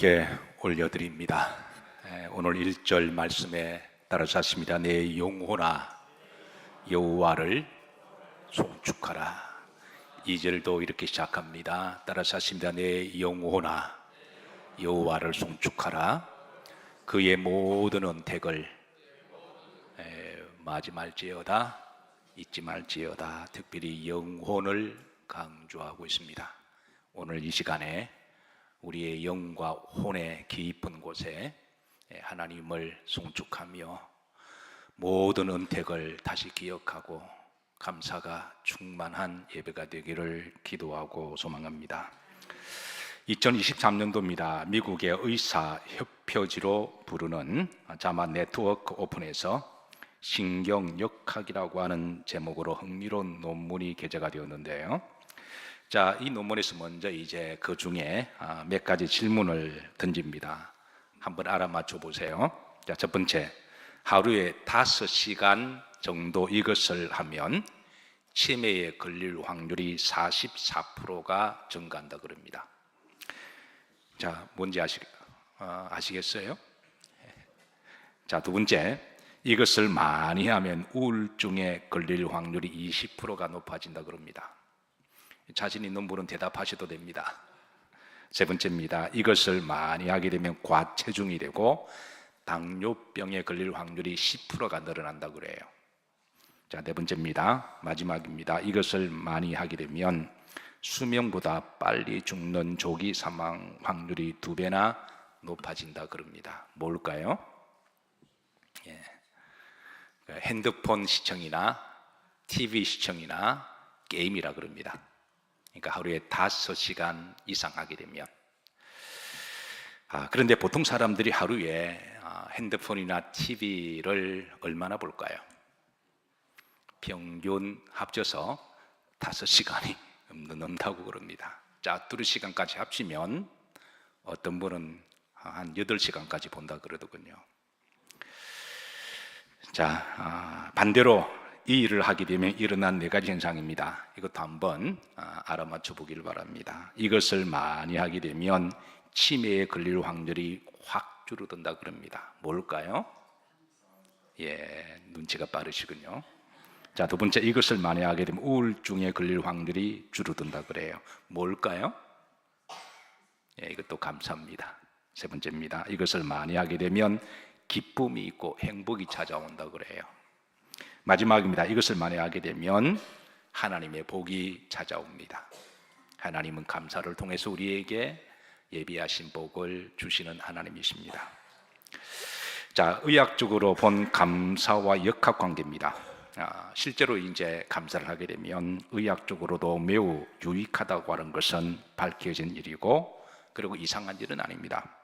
하나님께 올려드립니다. 오늘 1절 말씀에 따라서 하십니다. 내 영혼아 여호와를 송축하라. 2절도 이렇게 시작합니다. 따라서 하십니다. 내 영혼아 여호와를 송축하라. 그의 모든 은택을 마지 말지어다, 잊지 말지어다. 특별히 영혼을 강조하고 있습니다. 오늘 이 시간에 우리의 영과 혼의 깊은 곳에 하나님을 송축하며 모든 은택을 다시 기억하고 감사가 충만한 예배가 되기를 기도하고 소망합니다. 2023년도입니다. 미국의 의사협회지로 부르는 자마 네트워크 오픈에서 신경역학이라고 하는 제목으로 흥미로운 논문이 게재가 되었는데요. 자, 이 논문에서 먼저 이제 그 중에 몇 가지 질문을 던집니다. 한번 알아맞혀 보세요. 자, 첫 번째, 하루에 5시간 정도 이것을 하면 치매에 걸릴 확률이 44%가 증가한다 그럽니다. 자, 뭔지 아시겠어요? 자, 두 번째, 이것을 많이 하면 우울증에 걸릴 확률이 20%가 높아진다 그럽니다. 자신 있는 분은 대답하셔도 됩니다. 세 번째입니다. 이것을 많이 하게 되면 과체중이 되고 당뇨병에 걸릴 확률이 10%가 늘어난다 그래요. 자, 네 번째입니다. 마지막입니다. 이것을 많이 하게 되면 수명보다 빨리 죽는 조기 사망 확률이 2배나 높아진다 그럽니다. 뭘까요? 핸드폰 시청이나 TV 시청이나 게임이라 그럽니다. 그러니까 하루에 5시간 이상 하게 되면. 그런데 보통 사람들이 하루에 핸드폰이나 TV를 얼마나 볼까요? 평균 합쳐서 5시간이 넘는다고 그럽니다. 자, 2시간까지 합치면 어떤 분은 한 8시간까지 본다 그러더군요. 자, 반대로 이 일을 하게 되면 일어난 4가지 현상입니다. 이것도 한번 알아맞혀 보기를 바랍니다. 이것을 많이 하게 되면 치매에 걸릴 확률이 확 줄어든다 그럽니다. 뭘까요? 눈치가 빠르시군요. 자, 두 번째, 이것을 많이 하게 되면 우울증에 걸릴 확률이 줄어든다 그래요. 뭘까요? 이것도 감사합니다. 세 번째입니다. 이것을 많이 하게 되면 기쁨이 있고 행복이 찾아온다 그래요. 마지막입니다. 이것을 많이 하게 되면 하나님의 복이 찾아옵니다. 하나님은 감사를 통해서 우리에게 예비하신 복을 주시는 하나님이십니다. 자, 의학적으로 본 감사와 역학관계입니다. 실제로 이제 감사를 하게 되면 의학적으로도 매우 유익하다고 하는 것은 밝혀진 일이고, 그리고 이상한 일은 아닙니다.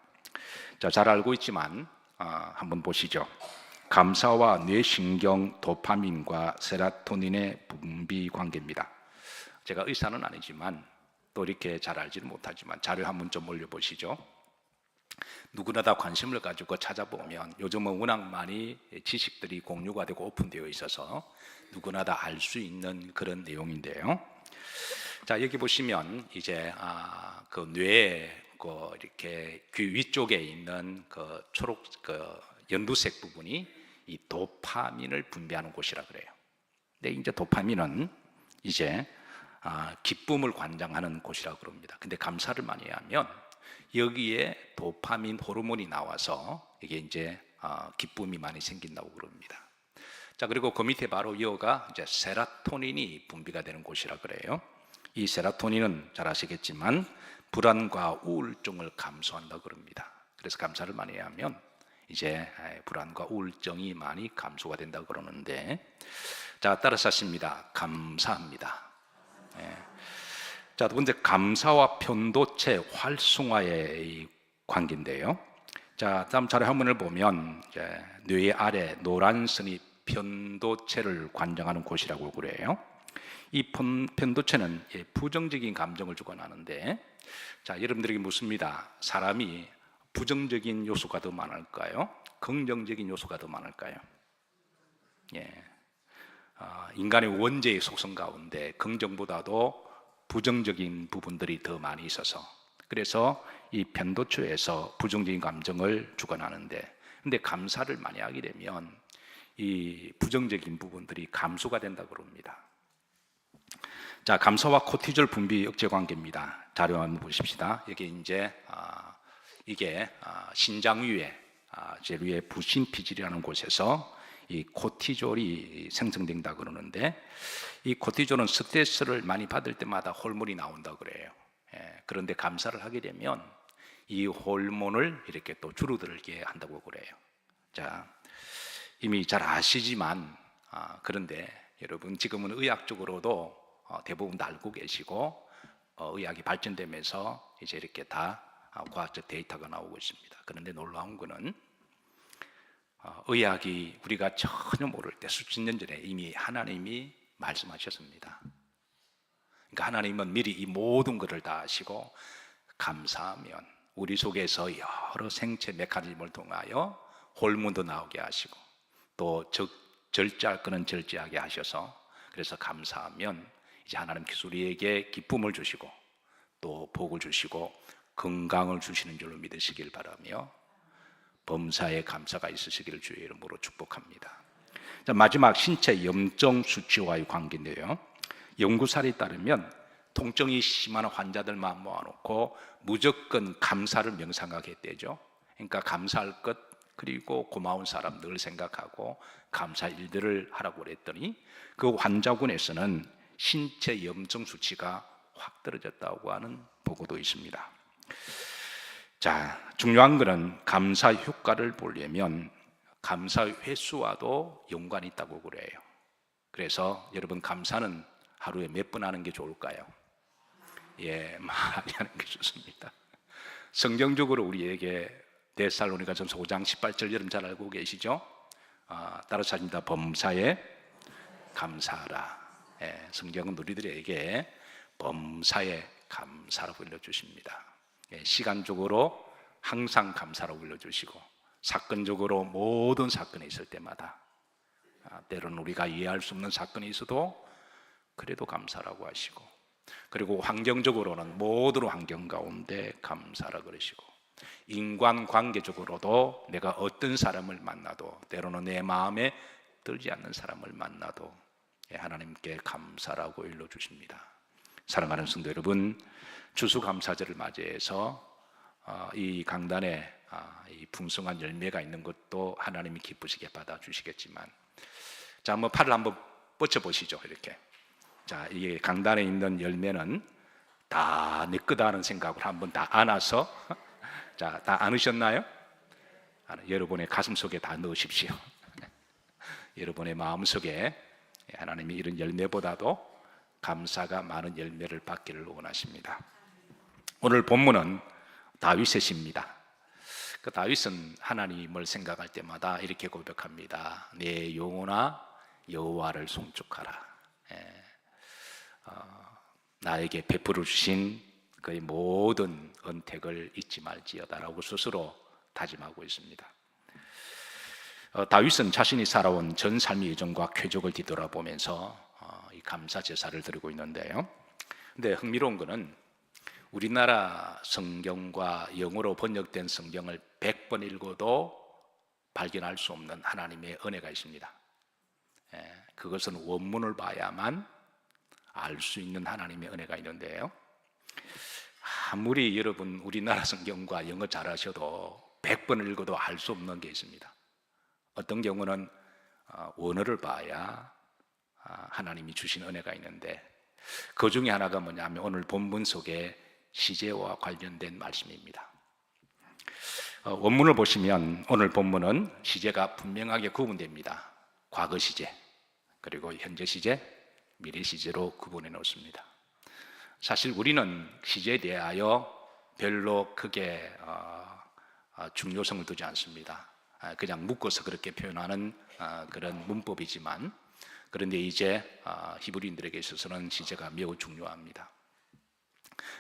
자, 잘 알고 있지만 한번 보시죠. 감사와 뇌신경 도파민과 세로토닌의 분비 관계입니다. 제가 의사는 아니지만 또 이렇게 잘 알지는 못하지만 자료 한번 좀 올려보시죠. 누구나 다 관심을 가지고 찾아보면 요즘은 워낙 많이 지식들이 공유가 되고 오픈되어 있어서 누구나 다 알 수 있는 그런 내용인데요. 자, 여기 보시면 이제 그 뇌에 이렇게 귀 위쪽에 있는 그 초록 연두색 부분이 이 도파민을 분비하는 곳이라 그래요. 근데 이제 도파민은 이제 기쁨을 관장하는 곳이라고 그럽니다. 근데 감사를 많이 하면 여기에 도파민 호르몬이 나와서 이게 이제 기쁨이 많이 생긴다고 그럽니다. 자, 그리고 그 밑에 바로 이어가 이제 세로토닌이 분비가 되는 곳이라 그래요. 이 세로토닌은 잘 아시겠지만 불안과 우울증을 감소한다고 그럽니다. 그래서 감사를 많이 하면 이제 불안과 우울증이 많이 감소가 된다고 그러는데, 자, 따라서 하십니다. 감사합니다. 자, 두 번째, 감사와 편도체 활성화의 관계인데요. 자, 다음 자료 화면을 보면 이제 뇌 아래 노란 선이 편도체를 관장하는 곳이라고 그래요. 이 편도체는 부정적인 감정을 주관하는데, 자, 여러분들에게 묻습니다. 사람이 부정적인 요소가 더 많을까요? 긍정적인 요소가 더 많을까요? 인간의 원죄의 속성 가운데 긍정보다도 부정적인 부분들이 더 많이 있어서 그래서 이 편도초에서 부정적인 감정을 주관하는데, 근데 감사를 많이 하게 되면 이 부정적인 부분들이 감소가 된다고 그럽니다. 자, 감사와 코티졸 분비 억제 관계입니다. 자료 한번 보십시다. 여기 이제 이게 신장 위에 제일 위에 부신피질이라는 곳에서 이 코티졸이 생성된다 그러는데, 이 코티졸은 스트레스를 많이 받을 때마다 호르몬이 나온다 그래요. 그런데 감사를 하게 되면 이 호르몬을 이렇게 또 줄어들게 한다고 그래요. 자, 이미 잘 아시지만 그런데 여러분, 지금은 의학적으로도 대부분 다 알고 계시고 의학이 발전되면서 이제 이렇게 다 과학적 데이터가 나오고 있습니다. 그런데 놀라운 거는 의학이 우리가 전혀 모를 때 수천 년 전에 이미 하나님이 말씀하셨습니다. 그러니까 하나님은 미리 이 모든 것을 다 아시고, 감사하면 우리 속에서 여러 생체 메커니즘을 통하여 호르몬도 나오게 하시고, 또 절제할 거는 절제하게 하셔서, 그래서 감사하면 이제 하나님께서 우리에게 기쁨을 주시고 또 복을 주시고 건강을 주시는 줄로 믿으시길 바라며, 범사에 감사가 있으시기를 주의 이름으로 축복합니다. 자, 마지막 신체 염증 수치와의 관계인데요, 연구사에 따르면 통증이 심한 환자들만 모아놓고 무조건 감사를 명상하게 되죠. 그러니까 감사할 것, 그리고 고마운 사람 늘 생각하고 감사 일들을 하라고 그랬더니 그 환자군에서는 신체 염증 수치가 확 떨어졌다고 하는 보고도 있습니다. 자, 중요한 것은 감사 효과를 보려면 감사 횟수와도 연관이 있다고 그래요. 그래서 여러분, 감사는 하루에 몇 번 하는 게 좋을까요? 많이 하는 게 좋습니다. 성경적으로 우리에게 데살로니가전서 5장 18절 여러분 잘 알고 계시죠? 따라서 합니다. 범사에 감사하라. 성경은 우리들에게 범사에 감사라고 일러주십니다. 시간적으로 항상 감사라고 일러주시고, 사건적으로 모든 사건이 있을 때마다, 때로는 우리가 이해할 수 없는 사건이 있어도 그래도 감사라고 하시고, 그리고 환경적으로는 모든 환경 가운데 감사라 그러시고, 인간관계적으로도 내가 어떤 사람을 만나도, 때로는 내 마음에 들지 않는 사람을 만나도 하나님께 감사라고 일러주십니다. 사랑하는 성도 여러분, 추수감사절을 맞이해서 이 강단에 이 풍성한 열매가 있는 것도 하나님이 기쁘시게 받아주시겠지만, 자, 한번 팔을 한번 뻗쳐보시죠. 이렇게. 자, 이게 강단에 있는 열매는 다 내 거다 하는 생각으로 한번 다 안아서, 자, 다 안으셨나요? 여러분의 가슴 속에 다 넣으십시오. 여러분의 마음 속에 하나님이 이런 열매보다도 감사가 많은 열매를 받기를 원하십니다. 오늘 본문은 다윗의 시입니다. 그 다윗은 하나님을 생각할 때마다 이렇게 고백합니다. 내 영혼아 여호와를 송축하라. 나에게 베풀어 주신 그의 모든 은택을 잊지 말지어다라고 스스로 다짐하고 있습니다. 다윗은 자신이 살아온 전 삶의 여정과 쾌적을 뒤돌아보면서 이 감사 제사를 드리고 있는데요. 근데 흥미로운 것은 우리나라 성경과 영어로 번역된 성경을 100번 읽어도 발견할 수 없는 하나님의 은혜가 있습니다. 그것은 원문을 봐야만 알 수 있는 하나님의 은혜가 있는데요, 아무리 여러분 우리나라 성경과 영어 잘하셔도 100번 읽어도 알 수 없는 게 있습니다. 어떤 경우는 원어를 봐야 하나님이 주신 은혜가 있는데, 그 중에 하나가 뭐냐면 오늘 본문 속에 시제와 관련된 말씀입니다. 원문을 보시면 오늘 본문은 시제가 분명하게 구분됩니다. 과거 시제, 그리고 현재 시제, 미래 시제로 구분해 놓습니다. 사실 우리는 시제에 대하여 별로 크게 중요성을 두지 않습니다. 그냥 묶어서 그렇게 표현하는 그런 문법이지만, 그런데 이제 히브리인들에게 있어서는 시제가 매우 중요합니다.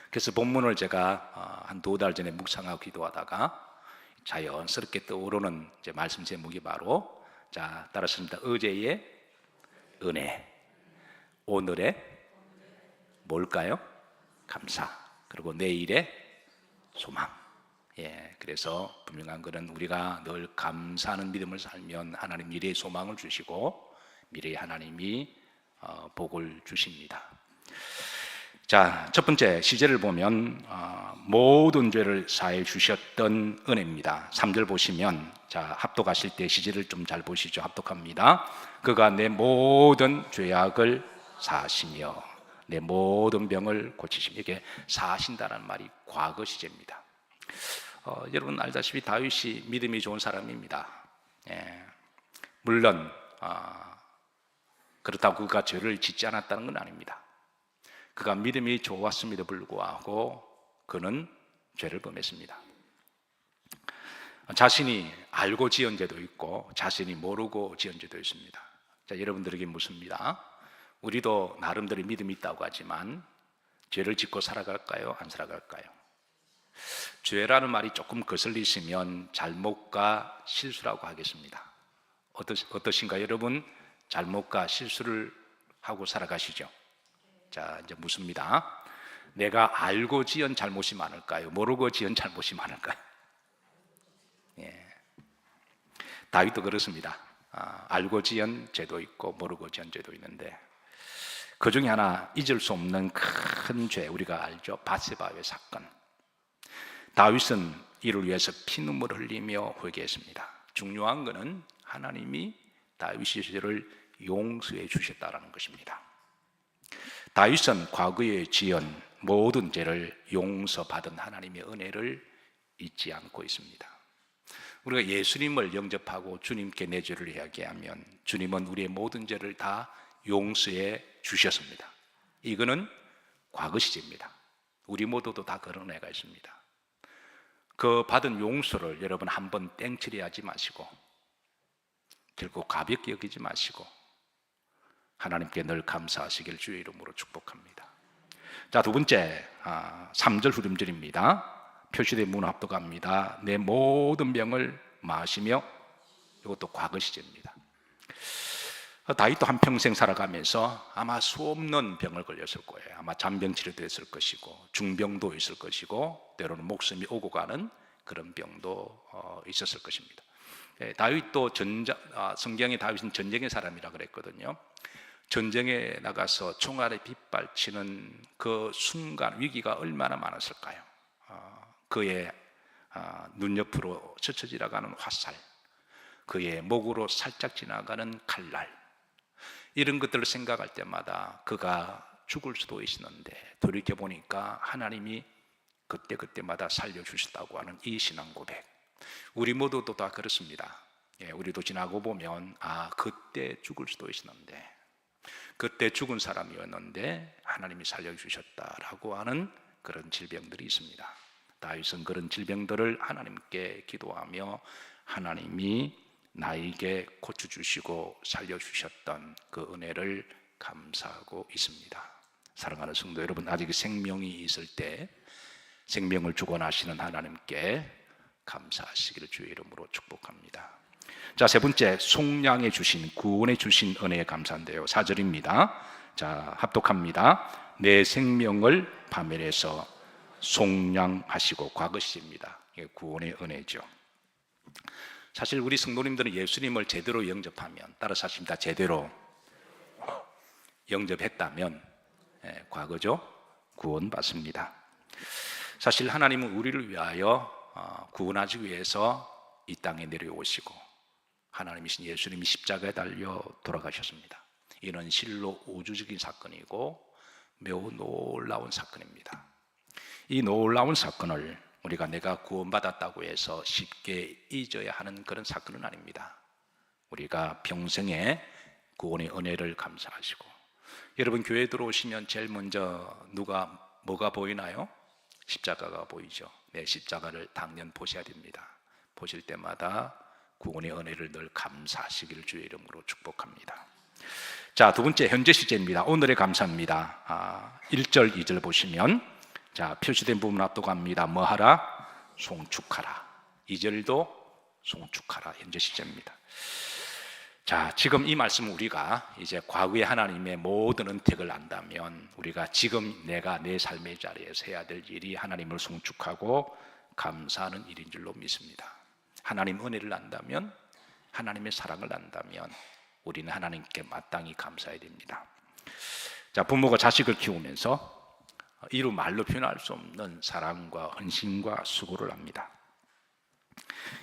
그래서 본문을 제가 한 2달 전에 묵상하고 기도하다가 자연스럽게 떠오르는 이제 말씀 제목이 바로, 자, 따라서입니다. 어제의 은혜, 오늘의 뭘까요? 감사, 그리고 내일의 소망. 그래서 분명한 것은 우리가 늘 감사하는 믿음을 살면 하나님 미래의 소망을 주시고 미래의 하나님이 복을 주십니다. 자, 첫 번째 시제를 보면 모든 죄를 사해 주셨던 은혜입니다. 3절 보시면, 자, 합독하실 때 시제를 좀 잘 보시죠. 합독합니다. 그가 내 모든 죄악을 사하시며 내 모든 병을 고치시며. 이게 사하신다는 말이 과거 시제입니다. 여러분 알다시피 다윗이 믿음이 좋은 사람입니다. 물론 그렇다고 그가 죄를 짓지 않았다는 건 아닙니다. 그가 믿음이 좋았음에도 불구하고 그는 죄를 범했습니다. 자신이 알고 지은 죄도 있고 자신이 모르고 지은 죄도 있습니다. 자, 여러분들에게 묻습니다. 우리도 나름대로 믿음이 있다고 하지만 죄를 짓고 살아갈까요? 안 살아갈까요? 죄라는 말이 조금 거슬리시면 잘못과 실수라고 하겠습니다. 어떠신가요? 여러분, 잘못과 실수를 하고 살아가시죠? 자, 이제 묻습니다. 내가 알고 지은 잘못이 많을까요? 모르고 지은 잘못이 많을까요? 다윗도 그렇습니다. 알고 지은 죄도 있고 모르고 지은 죄도 있는데 그 중에 하나 잊을 수 없는 큰 죄, 우리가 알죠? 밧세바의 사건. 다윗은 이를 위해서 피눈물을 흘리며 회개했습니다. 중요한 것은 하나님이 다윗의 죄를 용서해 주셨다는 것입니다. 다윗은 과거에 지은 모든 죄를 용서받은 하나님의 은혜를 잊지 않고 있습니다. 우리가 예수님을 영접하고 주님께 내 죄를 이야기하면 주님은 우리의 모든 죄를 다 용서해 주셨습니다. 이거는 과거 시제입니다. 우리 모두도 다 그런 은혜가 있습니다. 그 받은 용서를 여러분 한번 땡치려하지 마시고 결국 가볍게 여기지 마시고 하나님께 늘 감사하시길 주의 이름으로 축복합니다. 자, 두 번째 3절 후렴절입니다. 표시된 문 합독합니다. 내 모든 병을 마시며. 이것도 과거 시제입니다. 다윗도 한평생 살아가면서 아마 수없는 병을 걸렸을 거예요. 아마 잔병치료도 했을 것이고 중병도 있을 것이고 때로는 목숨이 오고 가는 그런 병도 있었을 것입니다. 다윗도 성경에 다윗은 전쟁의 사람이라 그랬거든요. 전쟁에 나가서 총알에 빗발치는 그 순간 위기가 얼마나 많았을까요? 그의 눈 옆으로 스쳐 지나가는 화살, 그의 목으로 살짝 지나가는 칼날, 이런 것들을 생각할 때마다 그가 죽을 수도 있었는데 돌이켜보니까 하나님이 그때마다 살려주셨다고 하는 이 신앙 고백. 우리 모두도 다 그렇습니다. 우리도 지나고 보면 그때 죽을 수도 있었는데 그때 죽은 사람이었는데 하나님이 살려주셨다라고 하는 그런 질병들이 있습니다. 다윗은 그런 질병들을 하나님께 기도하며 하나님이 나에게 고쳐주시고 살려주셨던 그 은혜를 감사하고 있습니다. 사랑하는 성도 여러분, 아직 생명이 있을 때 생명을 주관하시는 하나님께 감사하시기를 주의 이름으로 축복합니다. 자, 세 번째, 속량해 주신, 구원해 주신 은혜에 감사한데요. 4절입니다. 자, 합독합니다. 내 생명을 파멸해서 속량하시고. 과거 시제입니다. 이게 구원의 은혜죠. 사실 우리 성도님들은 예수님을 제대로 영접하면, 따라서 하십니다. 제대로 영접했다면 과거죠. 구원받습니다. 사실 하나님은 우리를 위하여 구원하기 위해서 이 땅에 내려오시고 하나님이신 예수님이 십자가에 달려 돌아가셨습니다. 이는 실로 우주적인 사건이고 매우 놀라운 사건입니다. 이 놀라운 사건을 우리가 내가 구원받았다고 해서 쉽게 잊어야 하는 그런 사건은 아닙니다. 우리가 평생에 구원의 은혜를 감사하시고, 여러분 교회에 들어오시면 제일 먼저 뭐가 보이나요? 십자가가 보이죠. 네, 십자가를 당연 보셔야 됩니다. 보실 때마다 구원의 은혜를 늘 감사하시기를 주의 이름으로 축복합니다. 자, 두 번째 현재 시제입니다. 오늘의 감사입니다. 1절, 2절 보시면, 자, 표시된 부분 합독합니다. 뭐하라? 송축하라. 2절도 송축하라. 현재 시제입니다. 자, 지금 이 말씀은 우리가 이제 과거의 하나님의 모든 은택을 안다면 우리가 지금 내가 내 삶의 자리에서 해야 될 일이 하나님을 송축하고 감사하는 일인 줄로 믿습니다. 하나님 은혜를 안다면, 하나님의 사랑을 안다면 우리는 하나님께 마땅히 감사해야 됩니다. 자, 부모가 자식을 키우면서 이루 말로 표현할 수 없는 사랑과 헌신과 수고를 합니다.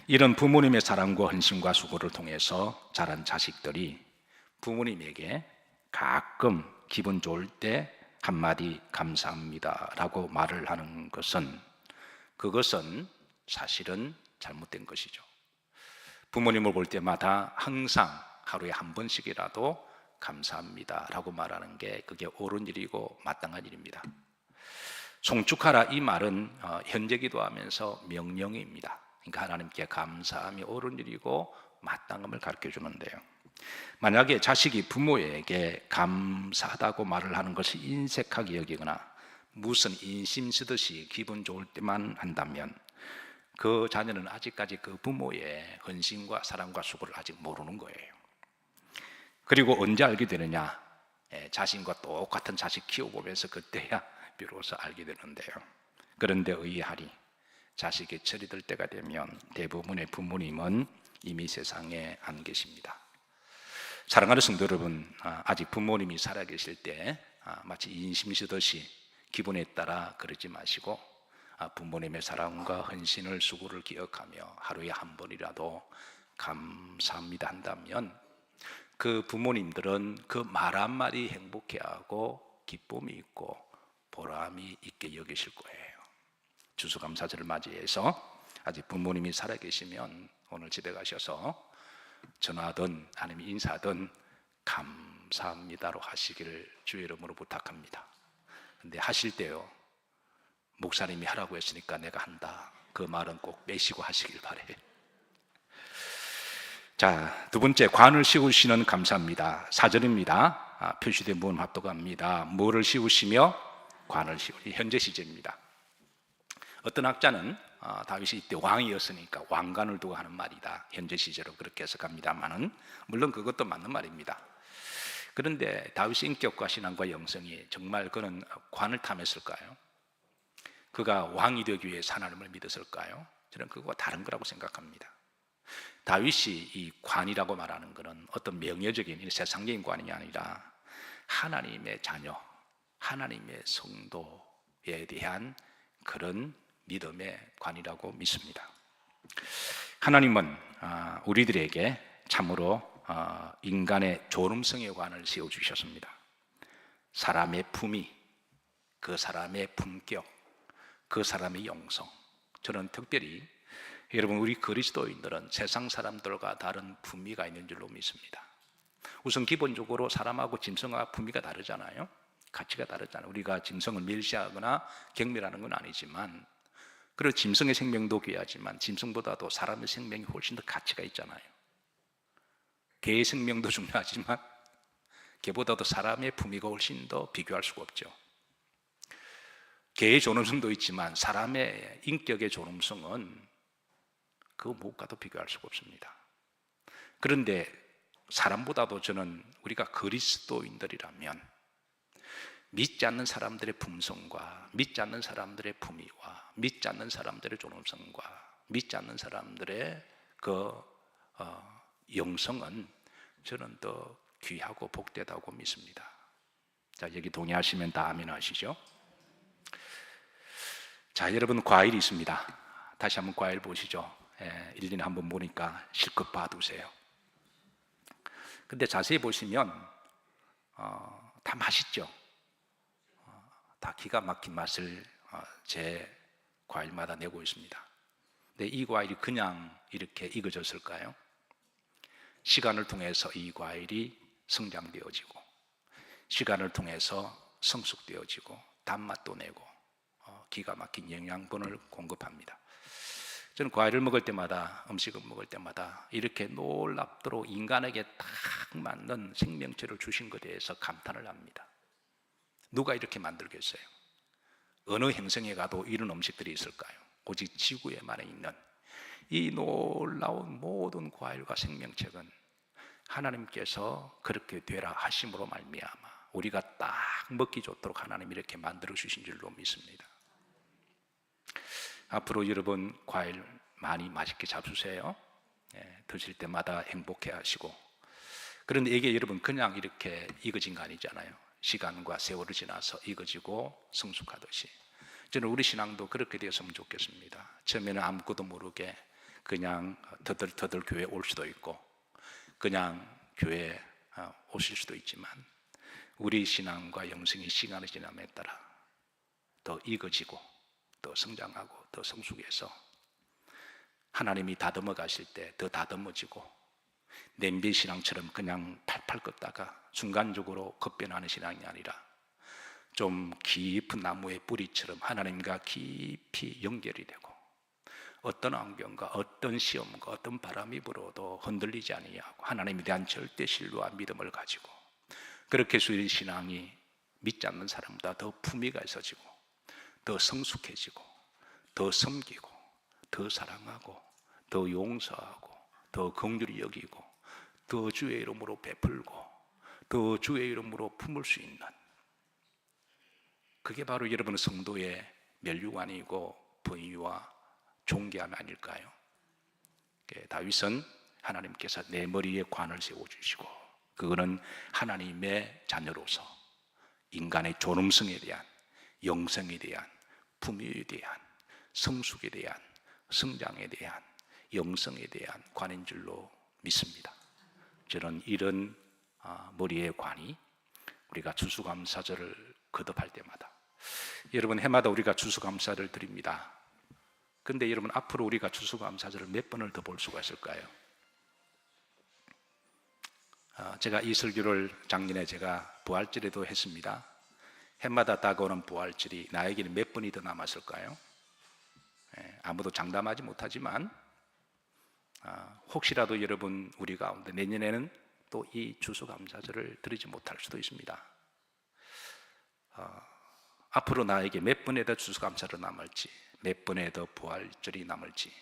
이런 부모님의 사랑과 헌신과 수고를 통해서 자란 자식들이 부모님에게 가끔 기분 좋을 때 한마디 감사합니다 라고 말을 하는 것은, 그것은 사실은 잘못된 것이죠. 부모님을 볼 때마다 항상 하루에 한 번씩이라도 감사합니다 라고 말하는 게 그게 옳은 일이고 마땅한 일입니다. 송축하라, 이 말은 현재 기도하면서 명령입니다. 그러니까 하나님께 감사함이 옳은 일이고 마땅함을 가르쳐 주는데요, 만약에 자식이 부모에게 감사하다고 말을 하는 것이 인색하게 여기거나 무슨 인심 쓰듯이 기분 좋을 때만 한다면 그 자녀는 아직까지 그 부모의 헌신과 사랑과 수고를 아직 모르는 거예요. 그리고 언제 알게 되느냐? 자신과 똑같은 자식 키워보면서 그때야 비로소 알게 되는데요, 그런데 의아하리, 자식이 철이 들 때가 되면 대부분의 부모님은 이미 세상에 안 계십니다. 사랑하는 성도 여러분, 아직 부모님이 살아계실 때 마치 인심 쓰듯이 기분에 따라 그러지 마시고 부모님의 사랑과 헌신을 수고를 기억하며 하루에 한 번이라도 감사합니다 한다면 그 부모님들은 그 말 한마디 행복해하고 기쁨이 있고 보람이 있게 여기실 거예요. 추수감사절을 맞이해서 아직 부모님이 살아계시면 오늘 집에 가셔서 전화든 아니면 인사든 감사합니다로 하시기를 주의 이름으로 부탁합니다. 근데 하실 때요, 목사님이 하라고 했으니까 내가 한다, 그 말은 꼭 매시고 하시길 바래요. 자, 두 번째, 관을 씌우시는 감사합니다. 4절입니다. 표시된 부분 합독합니다. 뭐를 씌우시며? 관을 씌우시. 현재 시제입니다. 어떤 학자는 다윗이 이때 왕이었으니까 왕관을 두고 하는 말이다, 현재 시제로 그렇게 해석합니다만은 물론 그것도 맞는 말입니다. 그런데 다윗의 인격과 신앙과 영성이 정말 그는 관을 탐했을까요? 그가 왕이 되기 위해서 하나님을 믿었을까요? 저는 그거와 다른 거라고 생각합니다. 다윗이 이 관이라고 말하는 것은 어떤 명예적인 세상적인 관이 아니라 하나님의 자녀, 하나님의 성도에 대한 그런 믿음의 관이라고 믿습니다. 하나님은 우리들에게 참으로 인간의 존엄성의 관을 세워주셨습니다. 사람의 품위, 그 사람의 품격, 그 사람의 영성. 저는 특별히 여러분, 우리 그리스도인들은 세상 사람들과 다른 품위가 있는 줄로 믿습니다. 우선 기본적으로 사람하고 짐승과 품위가 다르잖아요. 가치가 다르잖아요. 우리가 짐승을 멸시하거나 경멸하는 건 아니지만, 그리고 짐승의 생명도 귀하지만 짐승보다도 사람의 생명이 훨씬 더 가치가 있잖아요. 개의 생명도 중요하지만 개보다도 사람의 품위가 훨씬 더 비교할 수가 없죠. 개의 존엄성도 있지만 사람의 인격의 존엄성은 그 무엇과도 비교할 수가 없습니다. 그런데 사람보다도 저는 우리가 그리스도인들이라면 믿지 않는 사람들의 품성과 믿지 않는 사람들의 품위와 믿지 않는 사람들의 존엄성과 믿지 않는 사람들의 그 영성은 저는 더 귀하고 복되다고 믿습니다. 자, 여기 동의하시면 다 아멘 하시죠. 자, 여러분, 과일이 있습니다. 다시 한번 과일 보시죠. 1년에 한 번 보니까 실컷 봐두세요. 근데 자세히 보시면 다 맛있죠. 다 기가 막힌 맛을 제 과일마다 내고 있습니다. 근데 이 과일이 그냥 이렇게 익어졌을까요? 시간을 통해서 이 과일이 성장되어지고 시간을 통해서 성숙되어지고 단맛도 내고 기가 막힌 영양분을 공급합니다. 저는 과일을 먹을 때마다, 음식을 먹을 때마다 이렇게 놀랍도록 인간에게 딱 맞는 생명체를 주신 것에 대해서 감탄을 합니다. 누가 이렇게 만들겠어요? 어느 행성에 가도 이런 음식들이 있을까요? 오직 지구에만 있는 이 놀라운 모든 과일과 생명체는 하나님께서 그렇게 되라 하심으로 말미암아 우리가 딱 먹기 좋도록 하나님이 이렇게 만들어 주신 줄로 믿습니다. 앞으로 여러분 과일 많이 맛있게 잡수세요. 드실 때마다 행복해 하시고. 그런데 이게 여러분 그냥 이렇게 익어진 거 아니잖아요. 시간과 세월이 지나서 익어지고 성숙하듯이 저는 우리 신앙도 그렇게 되었으면 좋겠습니다. 처음에는 아무것도 모르게 그냥 터덜터덜 교회 올 수도 있고 그냥 교회 오실 수도 있지만 우리 신앙과 영성이 시간이 지남에 따라 더 익어지고 더 성장하고 더 성숙해서 하나님이 다듬어 가실 때 더 다듬어지고 냄비 신앙처럼 그냥 팔팔 끓다가 순간적으로 급변하는 신앙이 아니라 좀 깊은 나무의 뿌리처럼 하나님과 깊이 연결이 되고 어떤 환경과 어떤 시험과 어떤 바람이 불어도 흔들리지 아니하고 하나님에 대한 절대 신뢰와 믿음을 가지고 그렇게 해서 우리 신앙이 믿지 않는 사람보다 더 품위가 있어지고 더 성숙해지고 더 섬기고 더 사랑하고 더 용서하고 더 긍휼히 여기고 더 주의 이름으로 베풀고 더 주의 이름으로 품을 수 있는 그게 바로 여러분 성도의 멸류관이고 분위와 존귀함 아닐까요? 다윗은 하나님께서 내 머리에 관을 세워주시고 그거는 하나님의 자녀로서 인간의 존엄성에 대한 영성에 대한 품위에 대한 성숙에 대한 성장에 대한 영성에 대한 관인 줄로 믿습니다. 저는 이런 머리의 관이 우리가 추수감사절을 거듭할 때마다 여러분 해마다 우리가 추수감사를 드립니다. 근데 여러분 앞으로 우리가 추수감사절을 몇 번을 더 볼 수가 있을까요? 제가 이 설교를 작년에 제가 부활절에도 했습니다. 해마다 다가오는 부활절이 나에게는 몇 번이 더 남았을까요? 아무도 장담하지 못하지만 혹시라도 여러분 우리 가운데 내년에는 또 이 추수감사절을 드리지 못할 수도 있습니다. 앞으로 나에게 몇 번에 더 추수감사를 남을지 몇 번에 더 부활절이 남을지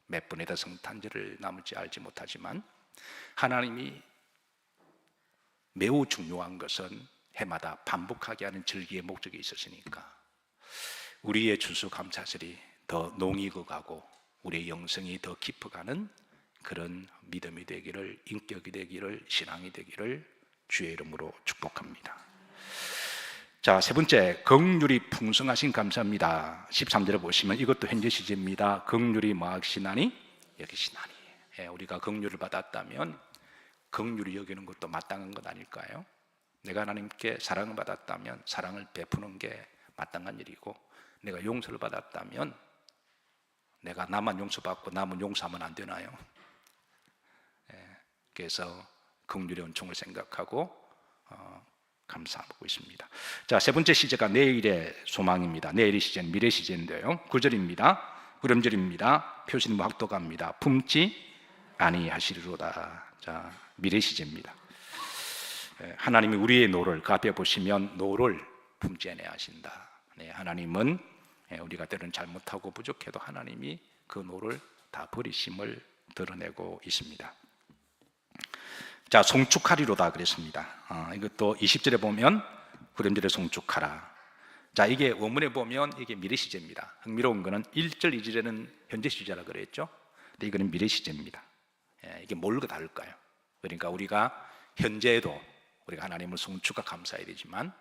몇 번에 더 성탄절을 남을지 알지 못하지만 하나님이 매우 중요한 것은 해마다 반복하게 하는 절기의 목적이 있었으니까 우리의 추수감사절이 더 농익어가고 우리의 영성이 더 깊어가는 그런 믿음이 되기를 인격이 되기를 신앙이 되기를 주의 이름으로 축복합니다. 자, 세 번째, 긍휼이 풍성하신 감사합니다. 13절에 보시면 이것도 현재 시제입니다. 긍휼이 뭐하시나니 여기시나니. 우리가 긍휼을 받았다면 긍휼히 여기는 것도 마땅한 것 아닐까요? 내가 하나님께 사랑을 받았다면 사랑을 베푸는 게 마땅한 일이고 내가 용서를 받았다면 내가 나만 용서받고 남은 용서하면 안 되나요? 그래서 긍휼의 은총을 생각하고 감사하고 있습니다. 자, 세 번째 시제가 내일의 소망입니다. 내일의 시제는 미래 시제인데요. 9절입니다. 구름절입니다. 표시는 확도갑니다. 품지 아니하시리로다. 자, 미래 시제입니다. 하나님이 우리의 노를 그 앞에 보시면 노를 품지 아니하신다. 하나님은 우리가 때로는 잘못하고 부족해도 하나님이 그 노를 다 버리심을 드러내고 있습니다. 자, 송축하리로다 그랬습니다. 이것도 20절에 보면 구름절에 송축하라. 자, 이게 원문에 보면 이게 미래 시제입니다. 흥미로운 거는 1절, 2절에는 현재 시제라 그랬죠. 근데 이거는 미래 시제입니다. 이게 뭘로 다를까요? 그러니까 우리가 현재에도 우리가 하나님을 송축하 감사해야 되지만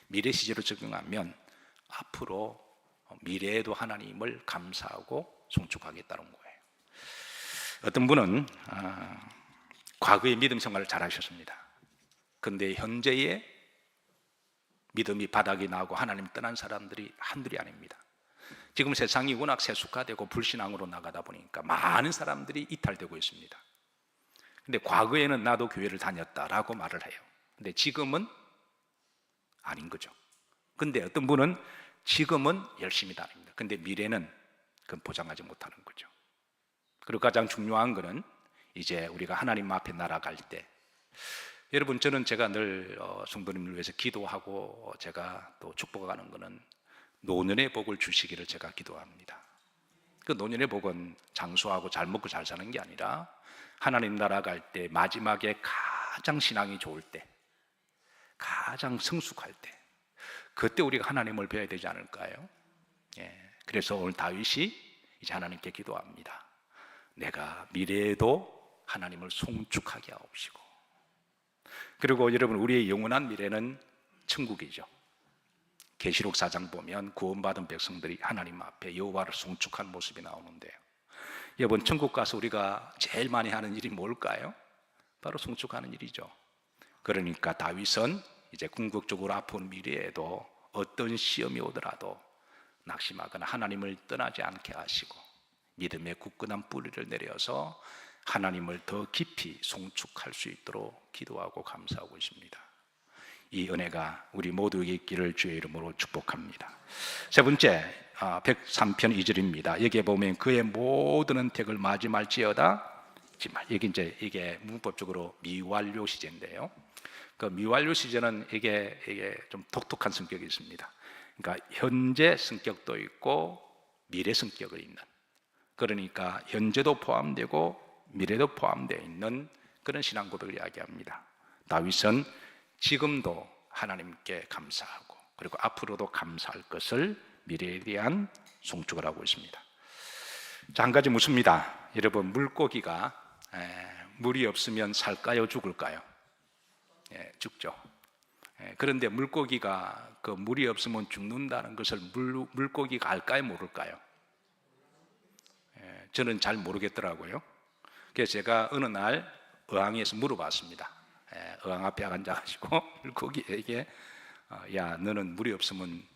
미래 시제로 적용하면 앞으로 미래에도 하나님을 감사하고 송축하겠다는 거예요. 어떤 분은 과거의 믿음 생활을 잘 하셨습니다. 그런데 현재의 믿음이 바닥이 나고 하나님 떠난 사람들이 한둘이 아닙니다. 지금 세상이 워낙 세속화되고 불신앙으로 나가다 보니까 많은 사람들이 이탈되고 있습니다. 근데 과거에는 나도 교회를 다녔다라고 말을 해요. 근데 지금은 아닌 거죠. 근데 어떤 분은 지금은 열심히 다닙니다. 근데 미래는 그건 보장하지 못하는 거죠. 그리고 가장 중요한 거는 이제 우리가 하나님 앞에 날아갈 때 여러분 저는 제가 늘 성도님을 위해서 기도하고 제가 또 축복하는 거는 노년의 복을 주시기를 제가 기도합니다. 그 노년의 복은 장수하고 잘 먹고 잘 사는 게 아니라 하나님 나라 갈 때 마지막에 가장 신앙이 좋을 때 가장 성숙할 때 그때 우리가 하나님을 배워야 되지 않을까요? 그래서 오늘 다윗이 이제 하나님께 기도합니다. 내가 미래에도 하나님을 송축하게 하옵시고, 그리고 여러분, 우리의 영원한 미래는 천국이죠. 계시록 4장 보면 구원받은 백성들이 하나님 앞에 여호와를 송축한 모습이 나오는데요, 여러분, 천국 가서 우리가 제일 많이 하는 일이 뭘까요? 바로 송축하는 일이죠. 그러니까 다윗은 이제 궁극적으로 앞으로 미래에도 어떤 시험이 오더라도 낙심하거나 하나님을 떠나지 않게 하시고 믿음의 굳건한 뿌리를 내려서 하나님을 더 깊이 송축할 수 있도록 기도하고 감사하고 있습니다. 이 은혜가 우리 모두에게 있기를 주의 이름으로 축복합니다. 세 번째, 103편 2절입니다. 여기에 보면 그의 모든 은택을 맞이말지어다. 이게 문법적으로 미완료 시제인데요, 그 미완료 시제는 이게 좀 독특한 성격이 있습니다. 그러니까 현재 성격도 있고 미래 성격이 있는, 그러니까 현재도 포함되고 미래도 포함되어 있는 그런 신앙 고백을 이야기합니다. 다윗은 지금도 하나님께 감사하고 그리고 앞으로도 감사할 것을 미래에 대한 송축을 하고 있습니다. 자, 한 가지 묻습니다. 여러분, 물고기가 물이 없으면 살까요, 죽을까요? 죽죠. 그런데 물고기가 그 물이 없으면 죽는다는 것을 물고기가 알까요, 모를까요? 저는 잘 모르겠더라고요. 그래서 제가 어느 날 어항에서 물어봤습니다. 어항 앞에 앉아가지고 물고기에게 야, 너는 물이 없으면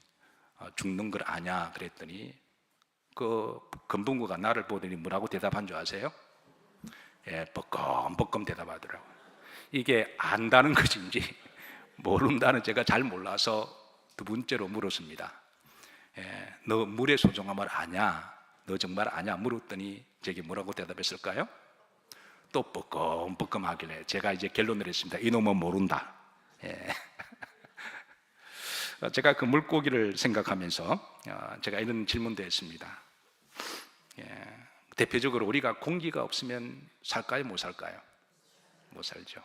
죽는 걸 아냐 그랬더니 그 금붕어가 나를 보더니 뭐라고 대답한 줄 아세요? 뻐끔뻐끔 대답하더라고요. 이게 안다는 것인지 모른다는, 제가 잘 몰라서 두 번째로 물었습니다. 너 물의 소중함을 아냐? 너 정말 아냐? 물었더니 제게 뭐라고 대답했을까요? 또 뻐끔뻐끔 하길래 제가 이제 결론을 했습니다. 이놈은 모른다. 제가 그 물고기를 생각하면서 제가 이런 질문도 했습니다. 대표적으로 우리가 공기가 없으면 살까요, 못 살까요? 못 살죠.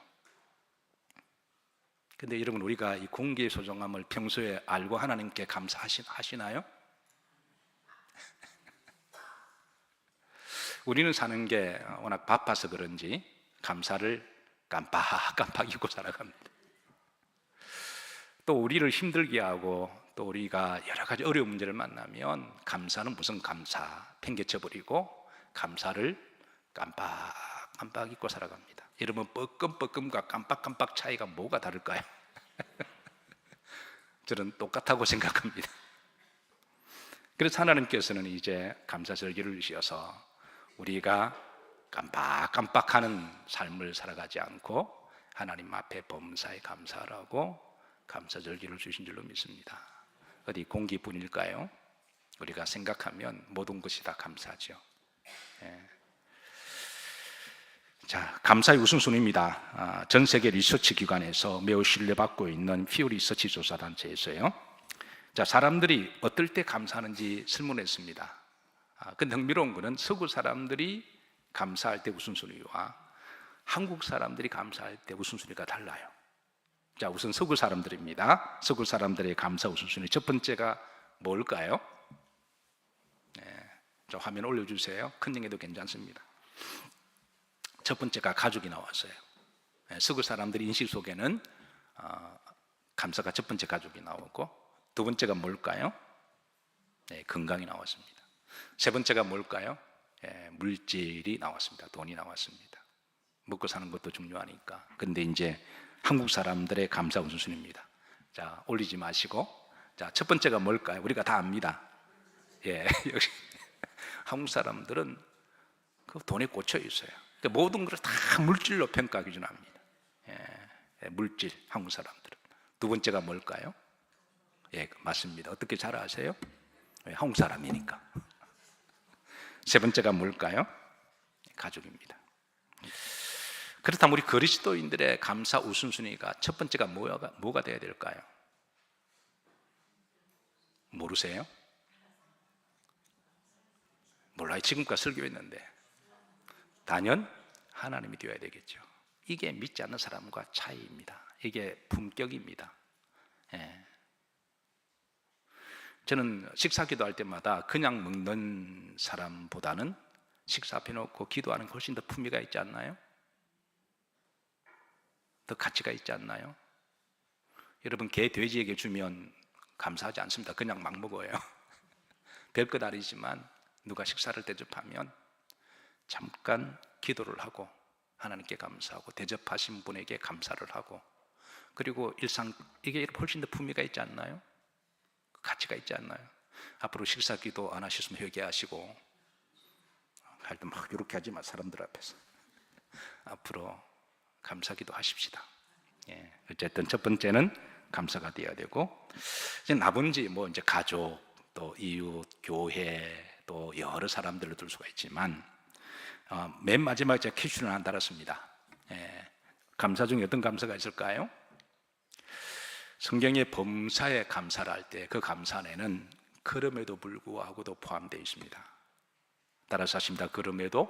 근데 여러분, 우리가 이 공기의 소중함을 평소에 알고 하나님께 감사하시나요? 우리는 사는 게 워낙 바빠서 그런지 감사를 깜빡깜빡 잊고 살아갑니다. 또 우리를 힘들게 하고 또 우리가 여러 가지 어려운 문제를 만나면 감사는 무슨 감사 팽개쳐버리고 감사를 깜빡깜빡 잊고 살아갑니다. 여러분, 뻐끔뻐끔과 깜빡깜빡 차이가 뭐가 다를까요? 저는 똑같다고 생각합니다. 그래서 하나님께서는 이제 감사절기를 주셔서 우리가 깜빡깜빡하는 삶을 살아가지 않고 하나님 앞에 범사에 감사하라고 감사절기를 주신 줄로 믿습니다. 어디 공기뿐일까요? 우리가 생각하면 모든 것이 다 감사죠. 자, 감사의 우선순위입니다. 전 세계 리서치 기관에서 매우 신뢰받고 있는 퓨 리서치 조사 단체에서요. 자, 사람들이 어떨 때 감사하는지 설문했습니다. 근데 흥미로운 것은 서구 사람들이 감사할 때 우선순위와 한국 사람들이 감사할 때 우선순위가 달라요. 자, 우선 서구 사람들입니다. 서구 사람들의 감사 우선순위 첫 번째가 뭘까요? 자, 화면 올려주세요. 큰 영에도 괜찮습니다. 첫 번째가 가족이 나왔어요. 서구 사람들의 인식 속에는 감사가 첫 번째 가족이 나오고, 두 번째가 뭘까요? 건강이 나왔습니다. 세 번째가 뭘까요? 물질이 나왔습니다. 돈이 나왔습니다. 먹고 사는 것도 중요하니까. 근데 이제 한국 사람들의 감사 우선순위입니다. 자, 올리지 마시고, 자, 첫 번째가 뭘까요? 우리가 다 압니다. 역시 한국 사람들은 그 돈에 꽂혀 있어요. 그러니까 모든 것을 다 물질로 평가 기준합니다. 물질, 한국 사람들은. 두 번째가 뭘까요? 맞습니다. 어떻게 잘 아세요? 한국 사람이니까. 세 번째가 뭘까요? 가족입니다. 그렇다면 우리 그리스도인들의 감사 우선순위가 첫 번째가 뭐가 돼야 될까요? 모르세요? 몰라요. 지금까지 설교했는데 단연 하나님이 되어야 되겠죠. 이게 믿지 않는 사람과 차이입니다. 이게 품격입니다. 저는 식사 기도할 때마다 그냥 먹는 사람보다는 식사 앞에 놓고 기도하는 게 훨씬 더 품위가 있지 않나요? 더 가치가 있지 않나요? 여러분, 개, 돼지에게 주면 감사하지 않습니다. 그냥 막 먹어요. 별것 아니지만 누가 식사를 대접하면 잠깐 기도를 하고 하나님께 감사하고 대접하신 분에게 감사를 하고, 그리고 이게 훨씬 더 품위가 있지 않나요? 가치가 있지 않나요? 앞으로 식사 기도 안 하셨으면 회개하시고, 할 때 막 이렇게 하지 마, 사람들 앞에서. 앞으로 감사 기도 하십시다. 예, 어쨌든 첫 번째는 감사가 되어야 되고, 이제 나머지 이제 가족, 또 이웃, 교회, 또 여러 사람들로 들 수가 있지만, 맨 마지막에 제가 퀴즈를 하나 달았습니다. 예, 감사 중에 어떤 감사가 있을까요? 성경의 범사에 감사를 할 때 그 감사 안에는 그럼에도 불구하고도 포함되어 있습니다. 따라서 하십니다. 그럼에도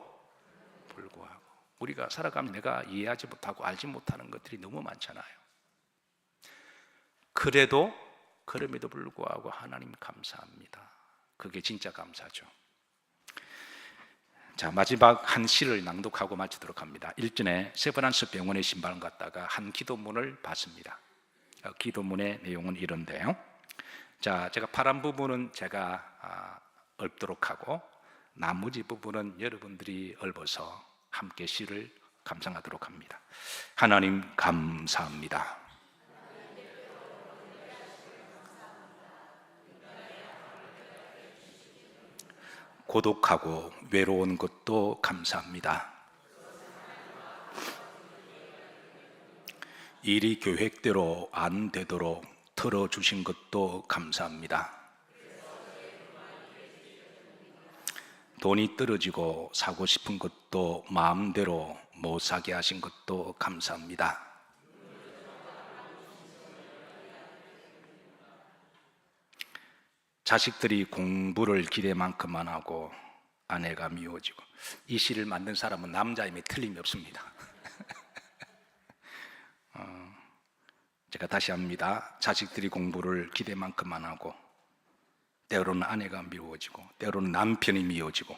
불구하고. 우리가 살아가면 내가 이해하지 못하고 알지 못하는 것들이 너무 많잖아요. 그럼에도 불구하고 하나님 감사합니다. 그게 진짜 감사죠. 자, 마지막 한 시를 낭독하고 마치도록 합니다. 일전에 세브란스 병원에 신방을 갔다가 한 기도문을 봤습니다. 기도문의 내용은 이런데요. 자, 제가 파란 부분은 제가 읊도록 하고, 나머지 부분은 여러분들이 읊어서 함께 시를 감상하도록 합니다. 하나님 감사합니다. 고독하고 외로운 것도 감사합니다. 일이 계획대로 안 되도록 틀어주신 것도 감사합니다. 돈이 떨어지고 사고 싶은 것도 마음대로 못 사게 하신 것도 감사합니다. 자식들이 공부를 기대만큼 안 하고 아내가 미워지고. 이 시를 만든 사람은 남자임에 틀림이 없습니다. 제가 다시 합니다. 자식들이 공부를 기대만큼 안 하고, 때로는 아내가 미워지고, 때로는 남편이 미워지고,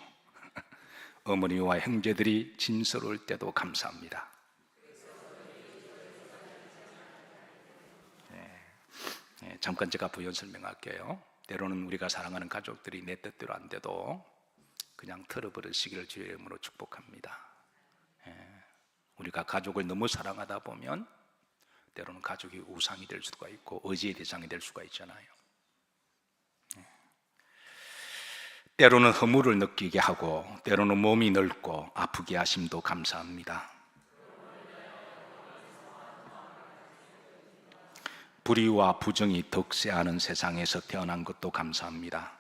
어머니와 형제들이 진서로울 때도 감사합니다. 잠깐 제가 부연 설명할게요. 때로는 우리가 사랑하는 가족들이 내 뜻대로 안 돼도 그냥 틀어버리시기를 주의 이름으로 축복합니다. 우리가 가족을 너무 사랑하다 보면 때로는 가족이 우상이 될 수가 있고 의지의 대상이 될 수가 있잖아요. 때로는 허물을 느끼게 하고, 때로는 몸이 늙고 아프게 하심도 감사합니다. 불의와 부정이 덕세하는 세상에서 태어난 것도 감사합니다.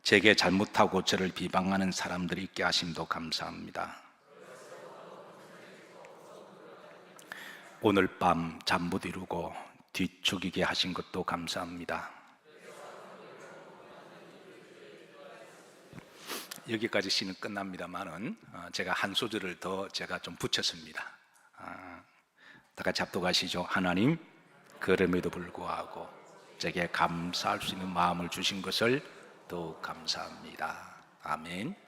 제게 잘못하고 저를 비방하는 사람들이 있게 하심도 감사합니다. 오늘 밤 잠 못 이루고 뒤척이게 하신 것도 감사합니다. 여기까지 시는 끝납니다만은 제가 한 소절을 더 제가 좀 붙였습니다. 다 같이 합독하시죠. 하나님, 그럼에도 불구하고 제게 감사할 수 있는 마음을 주신 것을 더욱 감사합니다. 아멘.